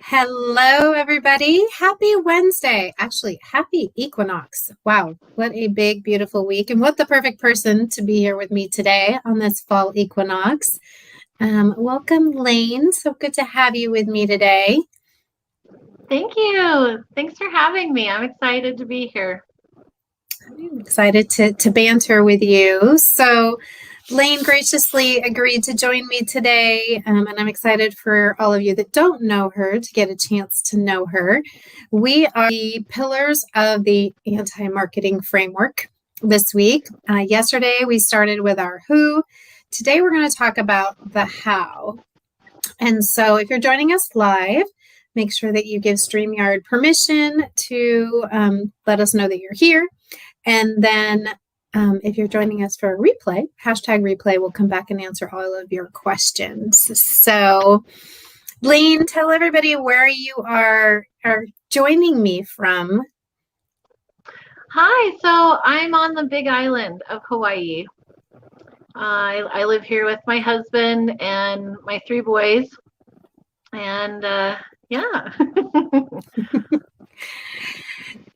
Hello, everybody. Happy Wednesday. Actually, happy equinox. Wow, what a big, beautiful week. And what the perfect person to be here with me today on this fall equinox. Welcome, Layne. So good to have you with me today. Thank you. Thanks for having me. I'm excited to be here. I'm excited to banter with you. So, Layne graciously agreed to join me today, and I'm excited for all of you that don't know her to get a chance to know her. We are the pillars of the anti-marketing framework this week. Yesterday, we started with our who. Today, we're going to talk about the how. And so if you're joining us live, make sure that you give StreamYard permission to let us know that you're here. And then if you're joining us for a replay, hashtag replay, we'll come back and answer all of your questions. So, Layne, tell everybody where you are joining me from. Hi, so I'm on the Big Island of Hawaii. I live here with my husband and my 3 boys. And yeah.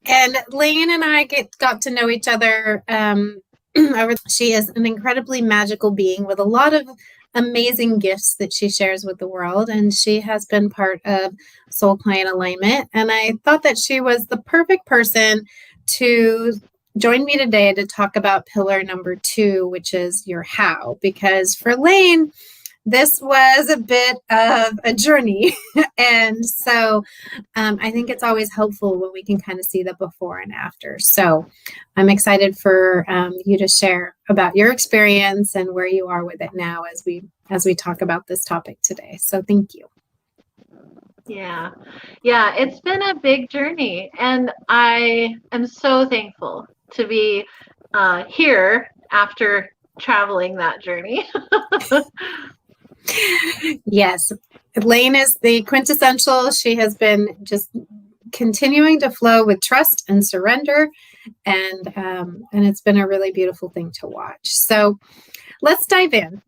And Layne and I got to know each other. She is an incredibly magical being with a lot of amazing gifts that she shares with the world. And she has been part of Soul Client Alignment. And I thought that she was the perfect person to join me today to talk about pillar number 2, which is your how. Because for Layne, this was a bit of a journey. And so I think it's always helpful when we can kind of see the before and after. So I'm excited for you to share about your experience and where you are with it now as we talk about this topic today. So thank you. Yeah, it's been a big journey, and I am so thankful to be here after traveling that journey. Yes, Layne is the quintessential. She has been just continuing to flow with trust and surrender, and it's been a really beautiful thing to watch. So let's dive in.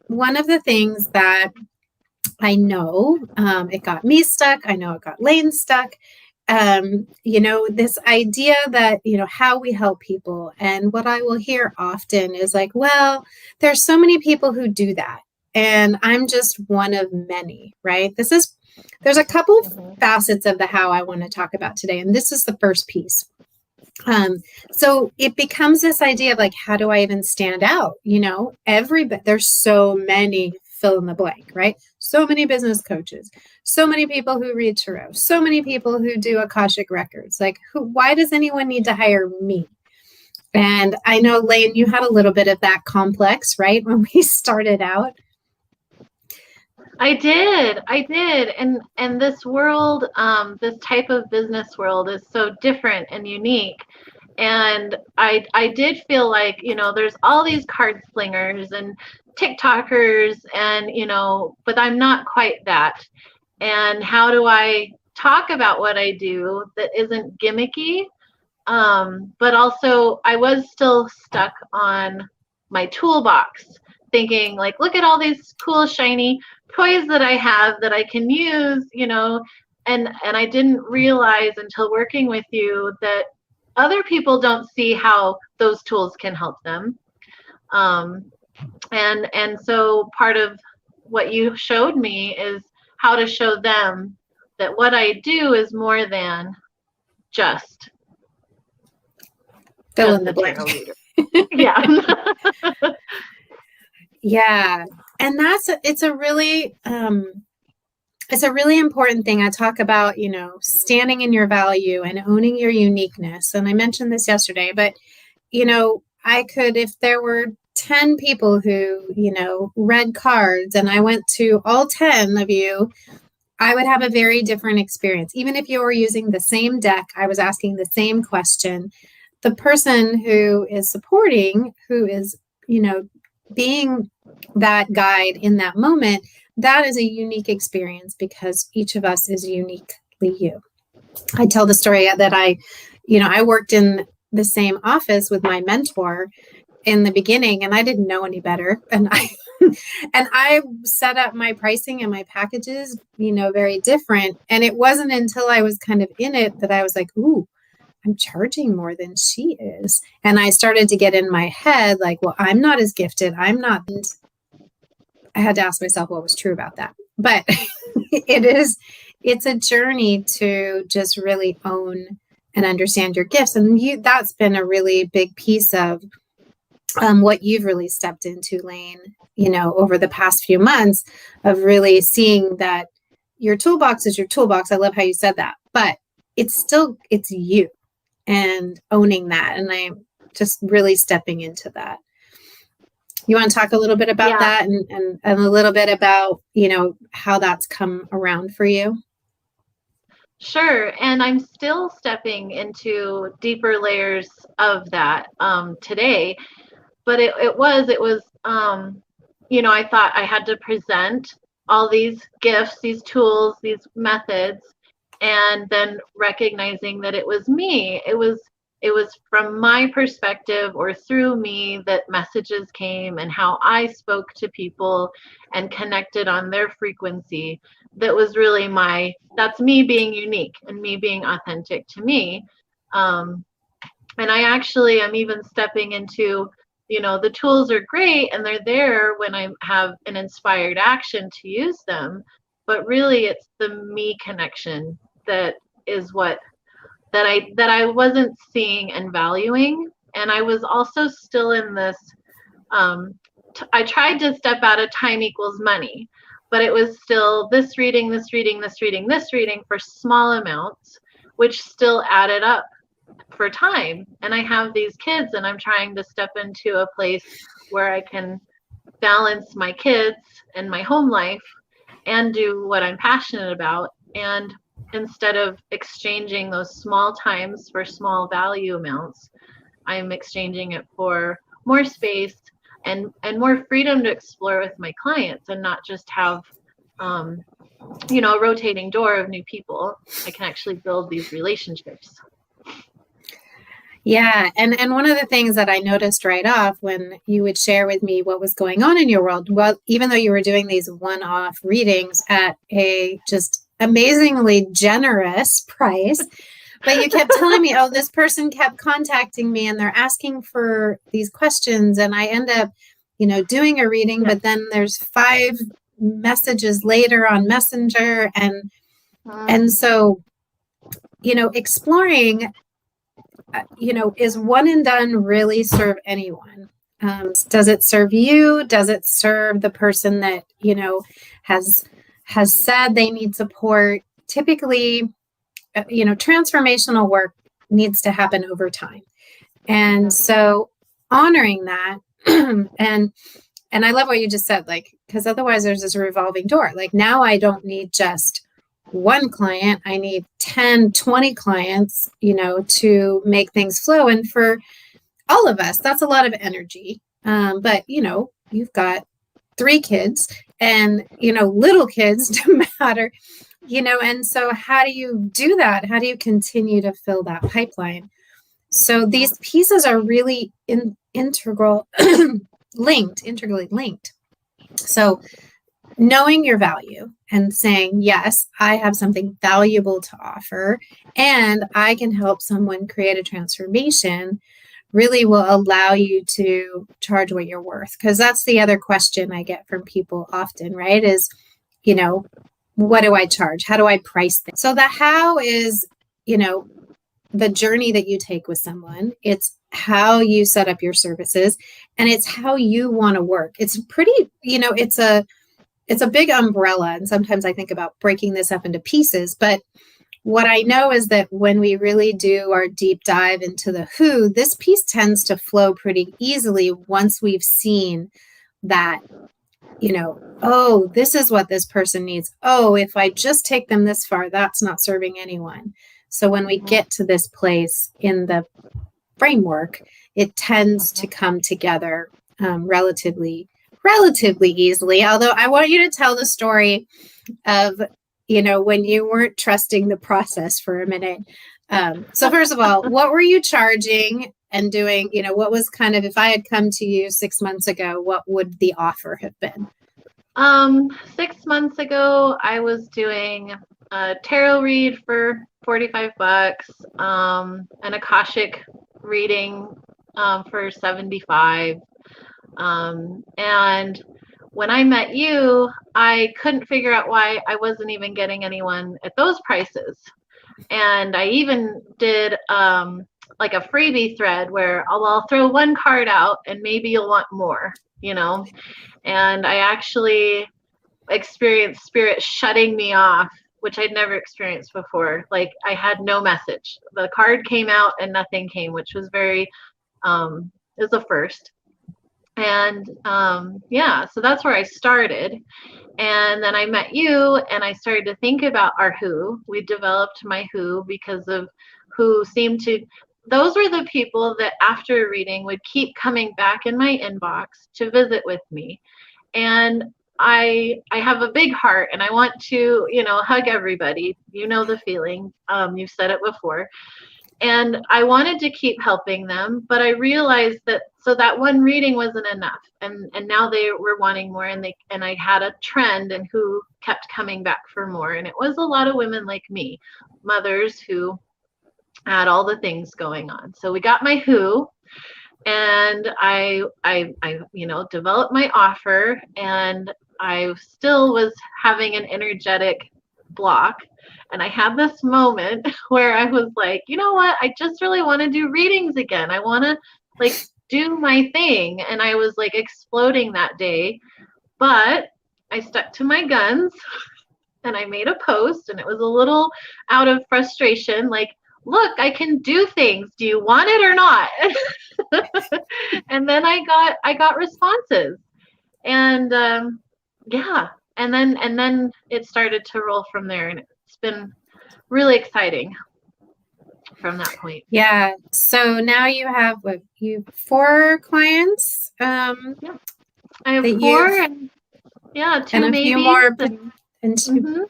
One of the things that I know it got me stuck. I know it got Layne stuck. This idea that, how we help people. And what I will hear often is like, well, there's so many people who do that. And I'm just one of many, right? There's a couple of facets of the how I want to talk about today. And this is the first piece. So it becomes this idea of like, how do I even stand out? There's so many fill in the blank, right? So many business coaches, so many people who read tarot, so many people who do Akashic records. Like, why does anyone need to hire me? And I know, Layne, you had a little bit of that complex, right? When we started out. I did. And this world, this type of business world is so different and unique. And I did feel like, there's all these card slingers and TikTokers and, but I'm not quite that. And how do I talk about what I do that isn't gimmicky? But also I was still stuck on my toolbox, thinking like, look at all these cool, shiny toys that I have that I can use, and I didn't realize until working with you that other people don't see how those tools can help them. And so part of what you showed me is how to show them that what I do is more than just fill in the blank. Yeah. Yeah. And it's a really important thing. I talk about, standing in your value and owning your uniqueness. And I mentioned this yesterday, but, I could, if there were 10 people who, read cards and I went to all 10 of you, I would have a very different experience. Even if you were using the same deck, I was asking the same question. The person who is supporting, who is, being that guide in that moment, that is a unique experience because each of us is uniquely you. I tell the story that I worked in the same office with my mentor in the beginning and I didn't know any better. And I And I set up my pricing and my packages, very different. And it wasn't until I was kind of in it that I was like, ooh, I'm charging more than she is. And I started to get in my head like, well, I'm not as gifted. I'm not. And I had to ask myself what was true about that. But it's a journey to just really own and understand your gifts. And that's been a really big piece of what you've really stepped into, Layne, over the past few months, of really seeing that your toolbox is your toolbox. I love how you said that, but it's you, and owning that. And I'm just really stepping into that. You want to talk a little bit about that and a little bit about, how that's come around for you? Sure. And I'm still stepping into deeper layers of that today. But it was, I thought I had to present all these gifts, these tools, these methods, and then recognizing that it was me. It was from my perspective or through me that messages came, and how I spoke to people and connected on their frequency. That was really that's me being unique and me being authentic to me. And I actually am even stepping into, the tools are great and they're there when I have an inspired action to use them. But really it's the me connection that is that I wasn't seeing and valuing. And I was also still in this, I tried to step out of time equals money, but it was still this reading for small amounts, which still added up for time. And I have these kids, and I'm trying to step into a place where I can balance my kids and my home life and do what I'm passionate about. And instead of exchanging those small times for small value amounts, I'm exchanging it for more space and more freedom to explore with my clients, and not just have a rotating door of new people. I can actually build these relationships. Yeah. And one of the things that I noticed right off when you would share with me what was going on in your world, well, even though you were doing these one-off readings at a just amazingly generous price, but you kept telling me, oh, this person kept contacting me and they're asking for these questions. And I end up, doing a reading, but then there's 5 messages later on Messenger. And so, exploring, is one and done really serve anyone? Does it serve you? Does it serve the person that, has said they need support? Typically, transformational work needs to happen over time. And so honoring that, and I love what you just said, because otherwise there's this revolving door. Now I don't need just one client, I need 10, 20 clients, to make things flow. And for all of us, that's a lot of energy. But, you've got 3 kids and, little kids don't matter, and so how do you do that? How do you continue to fill that pipeline? So these pieces are really integrally linked. So knowing your value and saying, yes, I have something valuable to offer and I can help someone create a transformation, really will allow you to charge what you're worth. Because that's the other question I get from people often, right? Is, what do I charge? How do I price things? So the how is, the journey that you take with someone. It's how you set up your services, and it's how you want to work. It's pretty, it's a big umbrella. And sometimes I think about breaking this up into pieces. But what I know is that when we really do our deep dive into the who, this piece tends to flow pretty easily once we've seen that, oh, this is what this person needs. Oh, if I just take them this far, that's not serving anyone. So when we get to this place in the framework, it tends to come together relatively easily. Although I want you to tell the story of, when you weren't trusting the process for a minute. So first of all, what were you charging? and doing, what was kind of, if I had come to you 6 months ago, what would the offer have been? 6 months ago, I was doing a tarot read for $45, an Akashic reading for $75. And when I met you, I couldn't figure out why I wasn't even getting anyone at those prices. And I even did like a freebie thread where I'll throw one card out and maybe you'll want more, And I actually experienced spirit shutting me off, which I'd never experienced before. Like I had no message. The card came out and nothing came, which was very, it was a first. And yeah, so that's where I started. And then I met you and I started to think about our who. We developed my who because of who seemed to, those were the people that after a reading would keep coming back in my inbox to visit with me. And I have a big heart and I want to, hug everybody. You know the feeling. You've said it before. And I wanted to keep helping them, but I realized that that one reading wasn't enough. And now they were wanting more, and I had a trend and who kept coming back for more. And it was a lot of women like me, mothers who had all the things going on. So we got my who, and I developed my offer, and I still was having an energetic block. And I had this moment where I was like, you know what? I just really want to do readings again. I want to do my thing. And I was exploding that day, but I stuck to my guns and I made a post, and it was a little out of frustration. Look, I can do things. Do you want it or not? And then I got responses, and yeah. And then it started to roll from there, and it's been really exciting from that point. Yeah. So now you have 4 clients. Yeah. I have 4, and 2 and a babies, few more, and mm-hmm.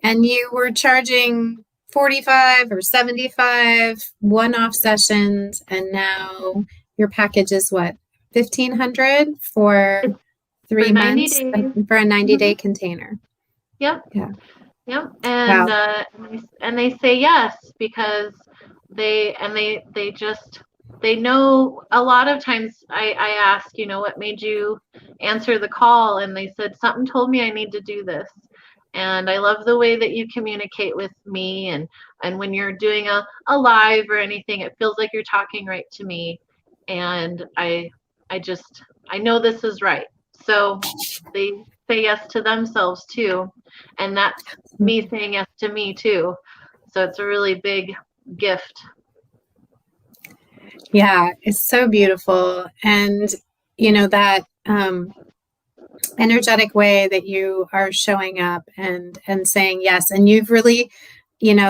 And you were charging 45 or 75 one-off sessions, and now your package is what, 1,500 for 3 months days. For a 90-day mm-hmm. container. Yep. Yeah. Yep. And wow. And they say yes because they know. A lot of times I ask, what made you answer the call, and they said something told me I need to do this. And I love the way that you communicate with me, and when you're doing a live or anything, it feels like you're talking right to me, and I know this is right. So they say yes to themselves too, and that's me saying yes to me too. So it's a really big gift. Yeah, it's so beautiful. And that energetic way that you are showing up and saying yes, and you've really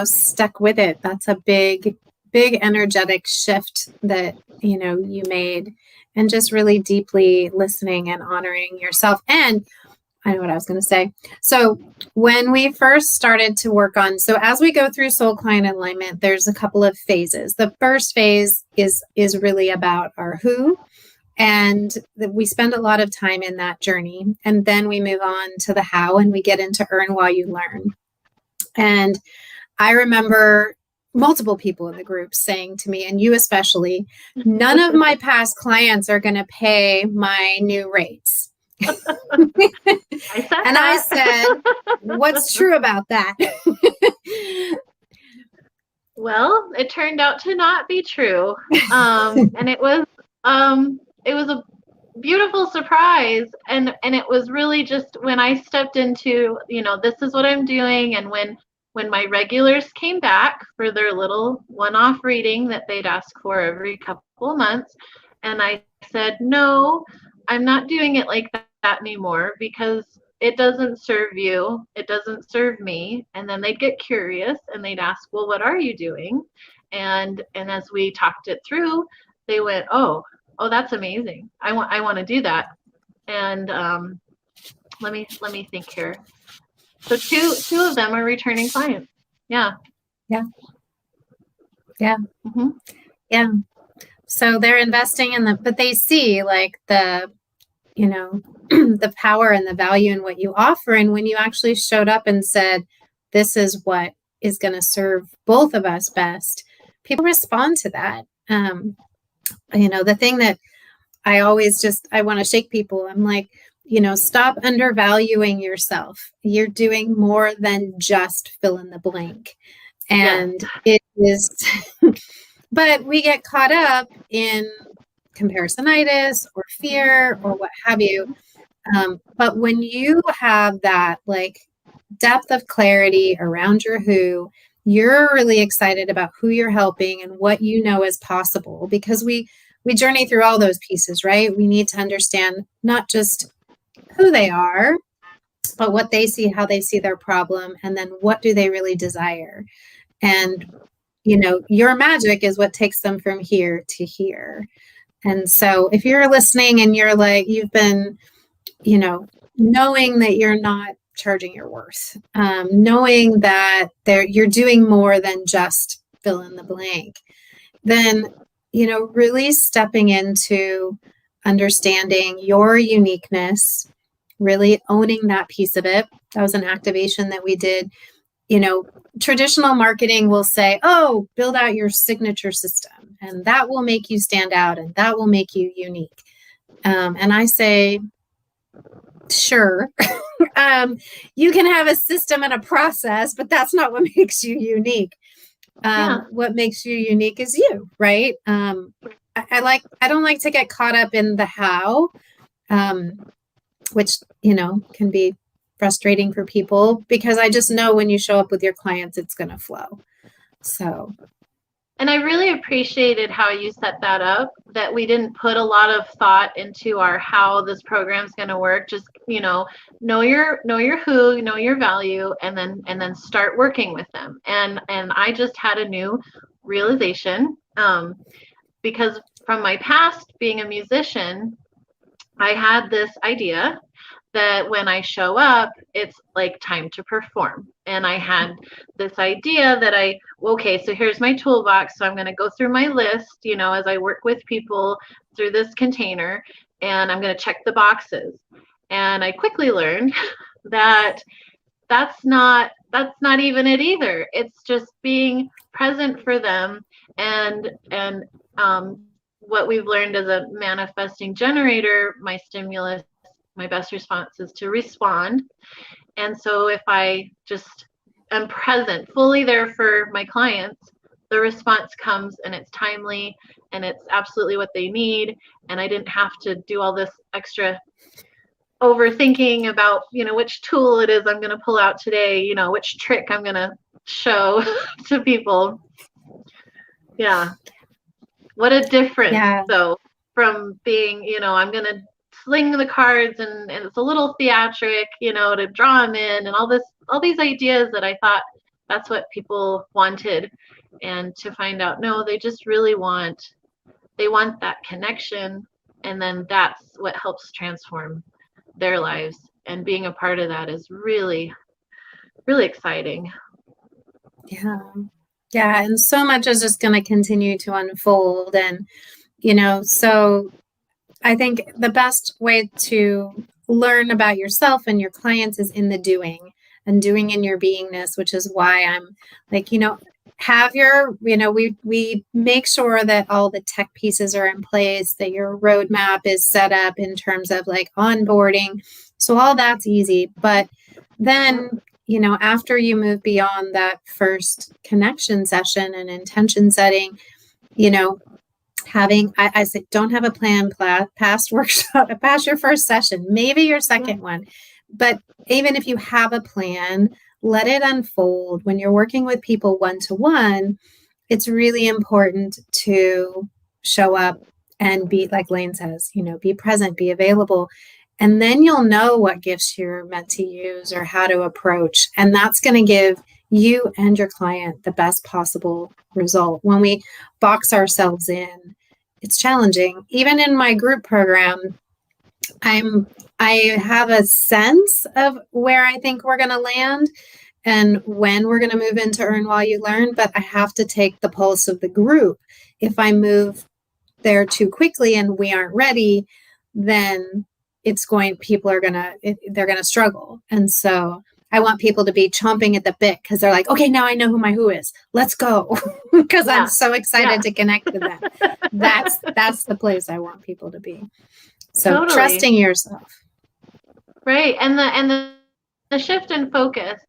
stuck with it. That's a big energetic shift that you made, and just really deeply listening and honoring yourself. And I know what I was going to say. So when we first started to work on, so as we go through soul client alignment, there's a couple of phases. The first phase is really about our who, and we spend a lot of time in that journey. And then we move on to the how, and we get into earn while you learn. And I remember multiple people in the group saying to me, and you especially, none of my past clients are going to pay my new rates. I said, what's true about that? Well, it turned out to not be true. And it was a beautiful surprise. And it was really just when I stepped into, this is what I'm doing. And when my regulars came back for their little one-off reading that they'd ask for every couple of months, and I said, no, I'm not doing it like that anymore, because it doesn't serve you, it doesn't serve me. And then they'd get curious and they'd ask, well, what are you doing? And as we talked it through, they went, oh, that's amazing. I want to do that. And let me think here. So two of them are returning clients. Yeah. Mm-hmm. Yeah. So they're investing in but they see like the, you know, the power and the value in what you offer. And when you actually showed up and said, this is what is going to serve both of us best, people respond to that. The thing that I want to shake people. I'm like, stop undervaluing yourself. You're doing more than just fill in the blank. And it is, but we get caught up in comparisonitis or fear or what have you. But when you have that like depth of clarity around your who, you're really excited about who you're helping and what you know is possible, because we journey through all those pieces, right? We need to understand not just who they are, but what they see, how they see their problem, and then what do they really desire. And, your magic is what takes them from here to here. And so if you're listening and you're like, you've been, knowing that you're not charging your worth, knowing that you're doing more than just fill in the blank, then, really stepping into understanding your uniqueness, really owning that piece of it. That was an activation that we did. Traditional marketing will say, oh, build out your signature system, and that will make you stand out, and that will make you unique. And I say, sure, you can have a system and a process, but that's not what makes you unique. What makes you unique is you, right? I don't like to get caught up in the how, which, can be frustrating for people, because I just know when you show up with your clients, it's going to flow. So. And I really appreciated how you set that up, that we didn't put a lot of thought into how this program's going to work. Just, know your who, know your value, and then start working with them. And I just had a new realization, because from my past being a musician, I had this idea that when I show up, it's like time to perform. And I had this idea that so here's my toolbox. So I'm going to go through my list, as I work with people through this container, and I'm going to check the boxes. And I quickly learned that that's not even it either. It's just being present for them. And what we've learned as a manifesting generator, my stimulus, my best response is to respond. And so if I just am present, fully there for my clients, the response comes, and it's timely, and it's absolutely what they need. And I didn't have to do all this extra overthinking about, which tool it is I'm going to pull out today, which trick I'm going to show to people. Yeah. What a difference. Yeah. So from being, I'm going to sling the cards and it's a little theatric, to draw them in, and all these ideas that I thought that's what people wanted, and to find out, no, they just really want that connection, and then that's what helps transform their lives. And being a part of that is really, really exciting. Yeah. And so much is just going to continue to unfold. And, so I think the best way to learn about yourself and your clients is in the doing, and doing in your beingness, which is why I'm like, have your, we make sure that all the tech pieces are in place, that your roadmap is set up in terms of like onboarding. So all that's easy. But then, after you move beyond that first connection session and intention setting, I said, don't have a plan past workshop, past your first session, maybe your second one. But even if you have a plan, let it unfold. When you're working with people one-to-one, it's really important to show up and be, like Layne says, be present, be available. And then you'll know what gifts you're meant to use or how to approach. And that's going to give you and your client the best possible result. When we box ourselves in, it's challenging. Even in my group program, I have a sense of where I think we're going to land and when we're going to move into earn while you learn, but I have to take the pulse of the group. If I move there too quickly and we aren't ready, then they're going to struggle. And so I want people to be chomping at the bit because they're like, okay, now I know who my who is. Let's go. Because I'm so excited to connect with them. That's the place I want people to be. So trusting yourself. Right. And the shift in focus,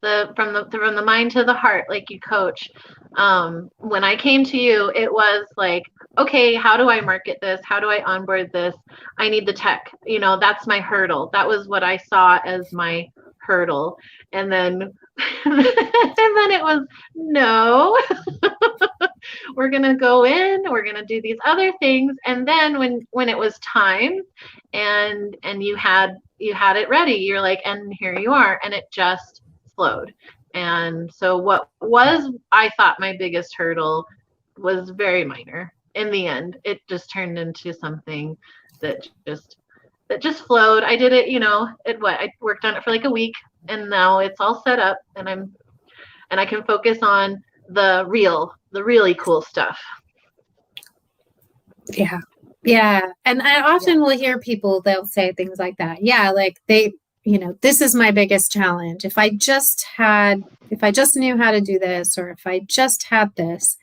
from the mind to the heart, like you coach. When I came to you, it was like, okay, how do I market this? How do I onboard this? I need the tech. That's my hurdle. That was what I saw as my hurdle. And then and then it was, no, we're gonna go in, we're gonna do these other things. And then when it was time and you had it ready, you're like, and here you are, and it just flowed. And so what was, I thought, my biggest hurdle was very minor. In the end, it just turned into something that just flowed. I did it, I worked on it for like a week, and now it's all set up, and I can focus on the really cool stuff. Yeah. Yeah. And I often will hear people, they'll say things like that. Yeah. Like this is my biggest challenge. If I just knew how to do this, or if I just had this.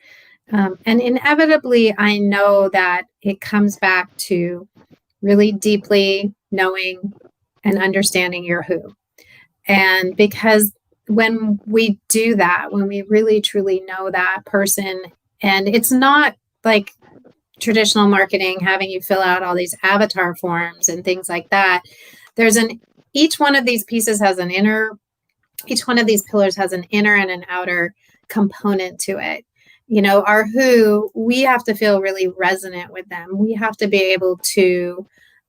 And inevitably, I know that it comes back to really deeply knowing and understanding your who. And because when we do that, when we really truly know that person, and it's not like traditional marketing having you fill out all these avatar forms and things like that. Each one of these pieces has each one of these pillars has an inner and an outer component to it. Our who, we have to feel really resonant with them. We have to be able to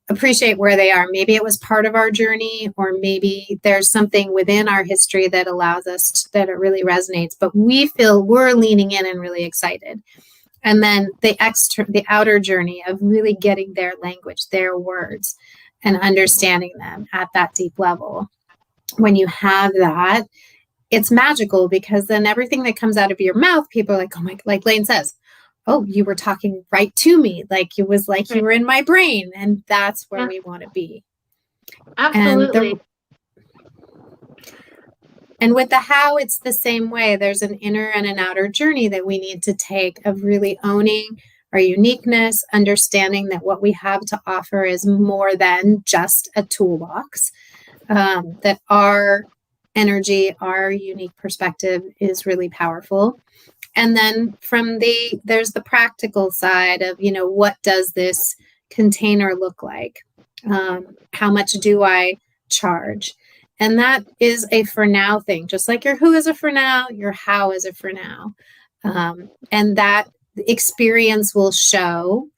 appreciate where they are. Maybe it was part of our journey, or maybe there's something within our history that allows us that it really resonates, but we feel we're leaning in and really excited. And then the outer journey of really getting their language, their words, and understanding them at that deep level. When you have that, it's magical, because then everything that comes out of your mouth, people are like, oh my, like Layne says, oh, you were talking right to me. Like it was like you were in my brain. And that's where we want to be. Absolutely. And with the how, it's the same way. There's an inner and an outer journey that we need to take of really owning our uniqueness, understanding that what we have to offer is more than just a toolbox, that our energy, our unique perspective is really powerful. And then there's the practical side of, what does this container look like? How much do I charge? And that is a for now thing. Just like your who is a for now, your how is a for now. And that experience will show,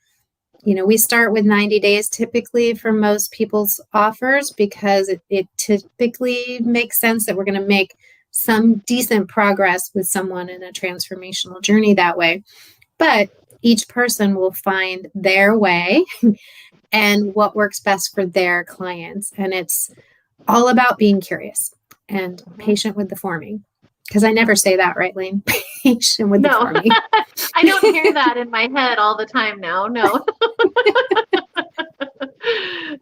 we start with 90 days typically for most people's offers, because it typically makes sense that we're going to make some decent progress with someone in a transformational journey that way. But each person will find their way and what works best for their clients. And it's all about being curious and patient with the forming. Because I never say that, right, Layne? Patient with the forming. I don't hear that in my head all the time now. No.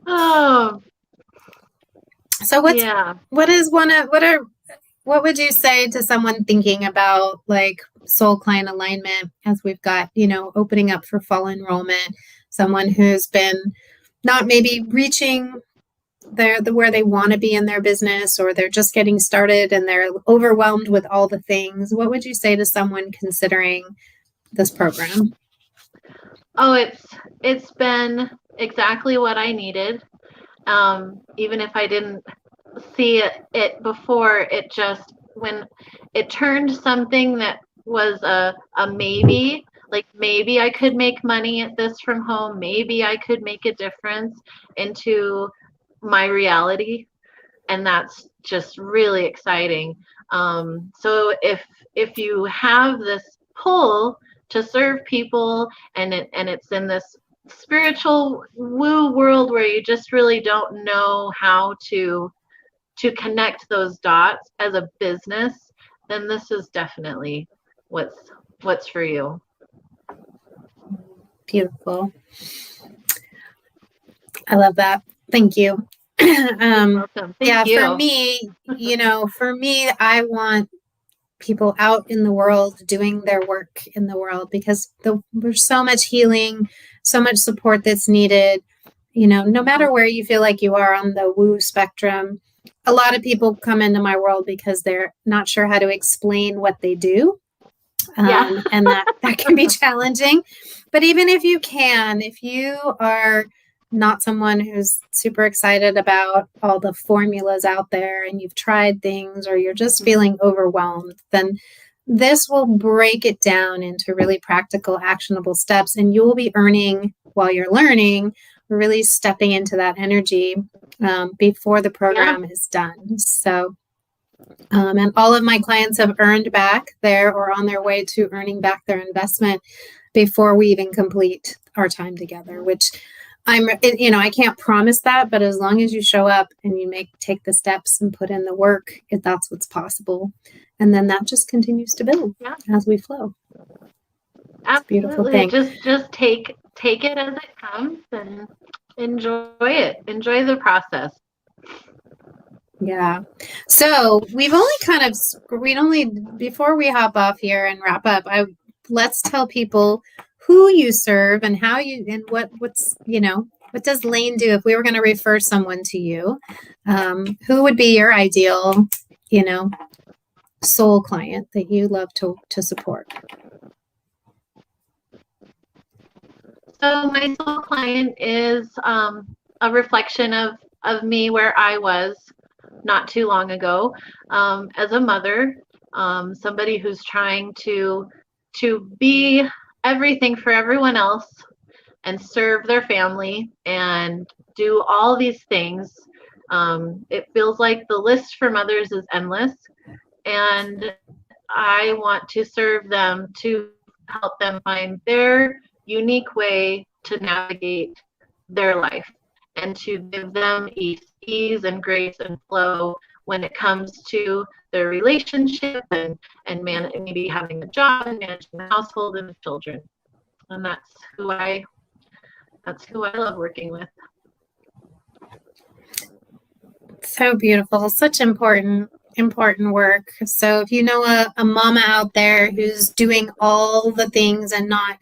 Oh. So what would you say to someone thinking about like soul client alignment, as we've got, opening up for fall enrollment, someone who's been not maybe reaching where they want to be in their business, or they're just getting started and they're overwhelmed with all the things? What would you say to someone considering this program? Oh, it's been exactly what I needed. Even if I didn't see it before, when it turned something that was a maybe, like maybe I could make money at this from home, maybe I could make a difference, into my reality. And that's just really exciting. So if you have this pull to serve people, and it's in this spiritual woo world where you just really don't know how to connect those dots as a business, then this is definitely what's for you. Beautiful. I love that. Thank you. Welcome. Thank you. For me, I want people out in the world doing their work in the world, because there's so much healing, so much support that's needed. No matter where you feel like you are on the woo spectrum, a lot of people come into my world because they're not sure how to explain what they do. And that can be challenging. But even if you are not someone who's super excited about all the formulas out there and you've tried things, or you're just feeling overwhelmed, then this will break it down into really practical, actionable steps. And you will be earning while you're learning, really stepping into that energy before the program is done. So, and all of my clients have earned back or on their way to earning back their investment before we even complete our time together, which I can't promise that, but as long as you show up and you take the steps and put in the work, that's what's possible. And then that just continues to build as we flow. Absolutely. It's a beautiful thing. Just take it as it comes and enjoy it. Enjoy the process. Yeah. So before we hop off here and wrap up, let's tell people who you serve and how you, and what does Layne do? If we were going to refer someone to you, who would be your ideal, soul client that you love to support? So my soul client is a reflection of me where I was not too long ago, as a mother, somebody who's trying to be everything for everyone else and serve their family and do all these things. It feels like the list for mothers is endless, and I want to serve them to help them find their unique way to navigate their life and to give them ease and grace and flow when it comes to their relationship and maybe having a job and managing the household and the children. And that's who I love working with. So beautiful. Such important work. So if you know a mama out there who's doing all the things and not,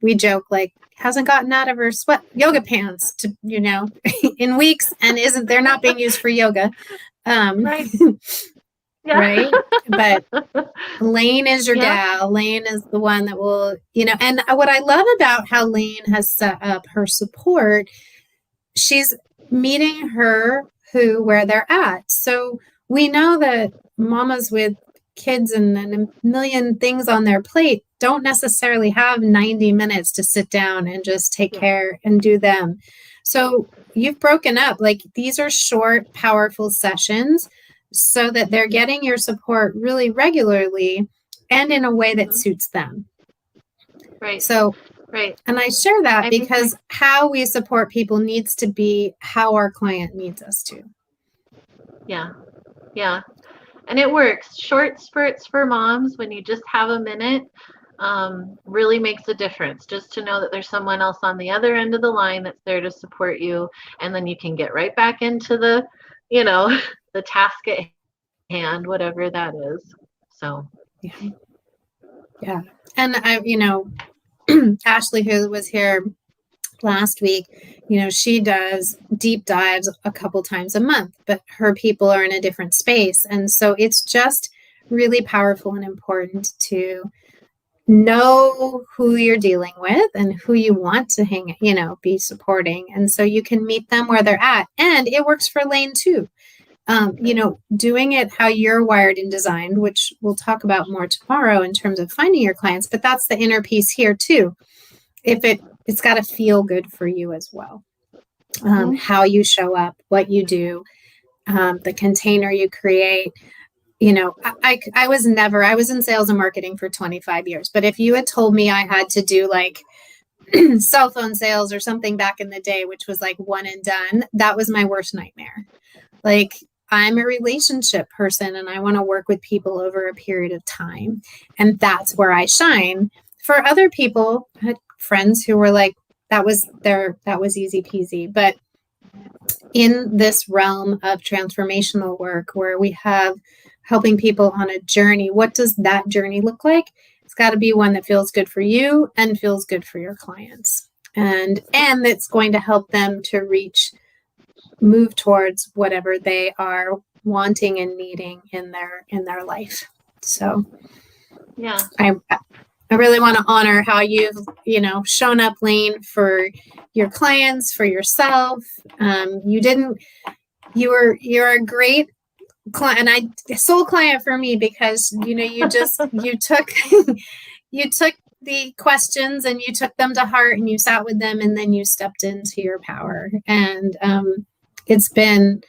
we joke like hasn't gotten out of her yoga pants to, in weeks, and they're not being used for yoga. Right. Yeah. Right. But Layne is your gal. Layne is the one that will, and what I love about how Layne has set up her support, she's meeting her where they're at. So we know that mamas with kids and a million things on their plate don't necessarily have 90 minutes to sit down and just take care and do them. So you've broken up, like these are short, powerful sessions so that they're getting your support really regularly and in a way that suits them. Right. So, right. And I share that because how we support people needs to be how our client needs us to. Yeah. Yeah. And it works. Short spurts for moms when you just have a minute really makes a difference. Just to know that there's someone else on the other end of the line that's there to support you. And then you can get right back into the, the task at hand, whatever that is. So. Yeah. And Ashley, who was here last week, she does deep dives a couple times a month, but her people are in a different space. And so it's just really powerful and important to know who you're dealing with and who you want to be supporting. And so you can meet them where they're at. And it works for Layne too. Doing it how you're wired and designed, which we'll talk about more tomorrow in terms of finding your clients, but that's the inner piece here too. It's got to feel good for you as well. How you show up, what you do, the container you create. I was in sales and marketing for 25 years, but if you had told me I had to do like cell phone sales or something back in the day, which was like one and done, that was my worst nightmare. Like, I'm a relationship person and I want to work with people over a period of time. And that's where I shine. For other people, friends who were like, that was easy peasy. But in this realm of transformational work where we have helping people on a journey, what does that journey look like? It's got to be one that feels good for you and feels good for your clients. And it's going to help them to move towards whatever they are wanting and needing in their life. So yeah, I really want to honor how you've, shown up, Layne, for your clients, for yourself. You're a great client, and soul client for me, because, you took, you took the questions and you took them to heart and you sat with them and then you stepped into your power. And it's been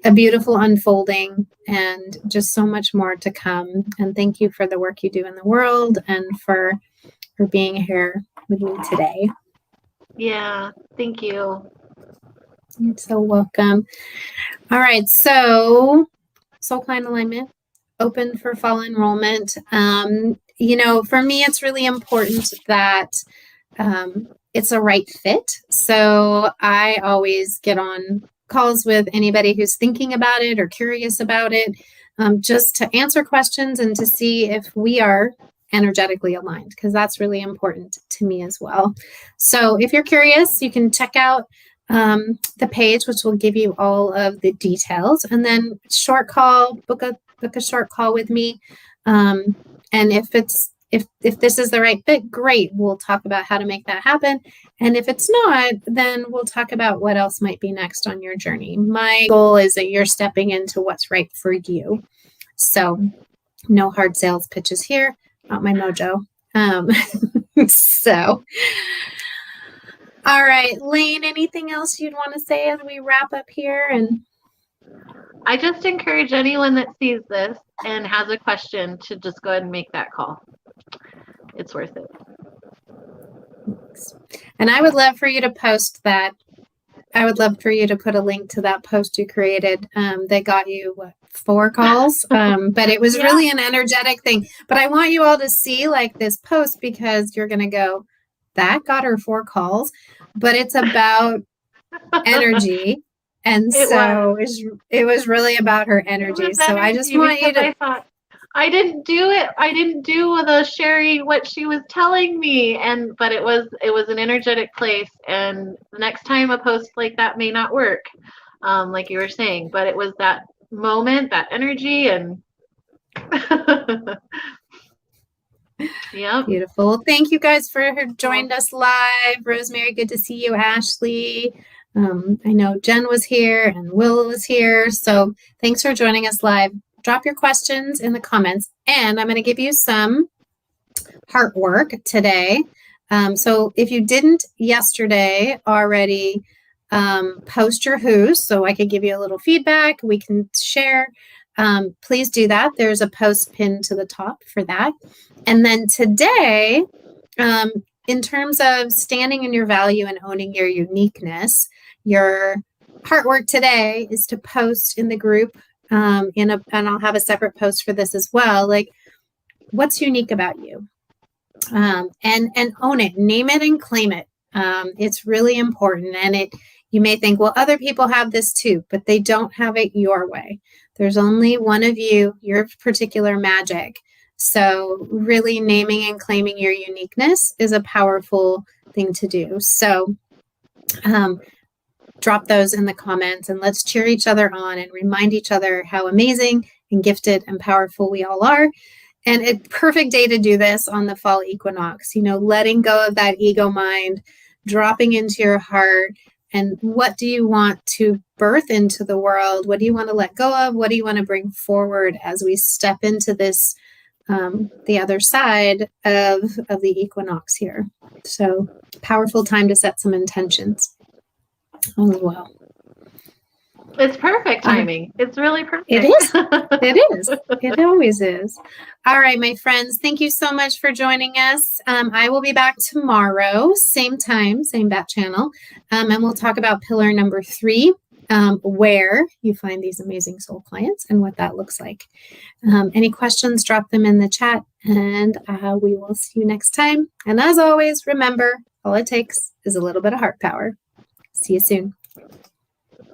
a beautiful unfolding and just so much more to come. And thank you for the work you do in the world and for being here with me today. Yeah, thank you. You're so welcome. All right, so Soul Client Alignment, open for fall enrollment. For me, it's really important that it's a right fit. So I always get on calls with anybody who's thinking about it or curious about it, just to answer questions and to see if we are energetically aligned, because that's really important to me as well. So if you're curious, you can check out the page, which will give you all of the details, and then short call, book a short call with me. And if this is the right fit, great. We'll talk about how to make that happen. And if it's not, then we'll talk about what else might be next on your journey. My goal is that you're stepping into what's right for you. So no hard sales pitches here, not my mojo. So, all right, Layne, anything else you'd want to say as we wrap up here? And I just encourage anyone that sees this and has a question to just go ahead and make that call. It's worth it. And I would love for you to post that. I would love for you to put a link to that post you created that got you 4 calls. But it was really an energetic thing. But I want you all to see this post, because you're going to go, that got her 4 calls. But it's about energy. And it was really about her energy. So I just want you to. I didn't do it. I didn't do the Sherry what she was telling me, but it was an energetic place. And the next time a post like that may not work, like you were saying, but it was that moment, that energy, and yeah. Beautiful. Thank you guys for joined us live. Rosemary, good to see you. Ashley. I know Jen was here and Will was here. So thanks for joining us live. Drop your questions in the comments, and I'm going to give you some heart work today. So if you didn't yesterday already post your who's, so I could give you a little feedback, we can share. Please do that. There's a post pinned to the top for that. And then today, in terms of standing in your value and owning your uniqueness, your heart work today is to post in the group, and I'll have a separate post for this as well. What's unique about you? And own it, name it and claim it. It's really important. And you may think, well, other people have this too, but they don't have it your way. There's only one of you, your particular magic. So really naming and claiming your uniqueness is a powerful thing to do. So drop those in the comments, and let's cheer each other on and remind each other how amazing and gifted and powerful we all are. And a perfect day to do this on the fall equinox, letting go of that ego mind, dropping into your heart. And what do you want to birth into the world? What do you want to let go of? What do you want to bring forward as we step into this, the other side of the equinox here? So powerful time to set some intentions as well. It's perfect timing. It's really perfect. It is. It is. It always is. All right, my friends, thank you so much for joining us. I will be back tomorrow, same time, same bat channel, and we'll talk about pillar number 3, where you find these amazing soul clients and what that looks like. Any questions, drop them in the chat, and we will see you next time. And as always, remember, All it takes is a little bit of heart power. See you soon.